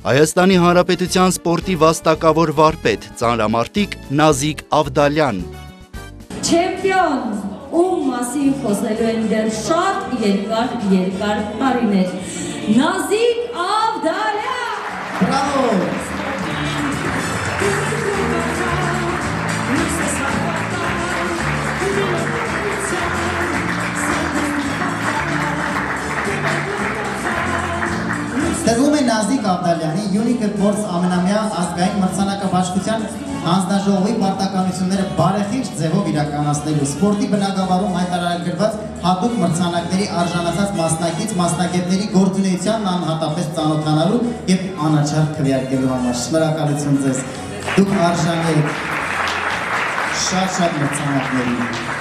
Հայաստանի Հանրապետության սպորտի վաստակավոր վարպետ, ծանրամարտիկ Նազիկ Ավդալյան։ Չեմպիոն, ում մասին խոսելու են դեռ շատ երկար տարիներ։ Նազիկ Ավդալյան։ Բրավո։ Տրվում է Նազիկ Ավդալյանի Unique Sports ամենամյա ազգային մրցանակաբաշխության հանձնաժողովի պարտականությունները բարեխիղճ ձևով իրականացնելու, սպորտի բնագավառում հայտարարագրված հատուկ մրցանակների արժանացած մասնակիցների գործունեությանն անհատապես ծանոթանալու և անաչառ քվեարկելու համար։ Շնորհակալություն ձեզ։ Դուք արժանի եք շատ մրցանակների։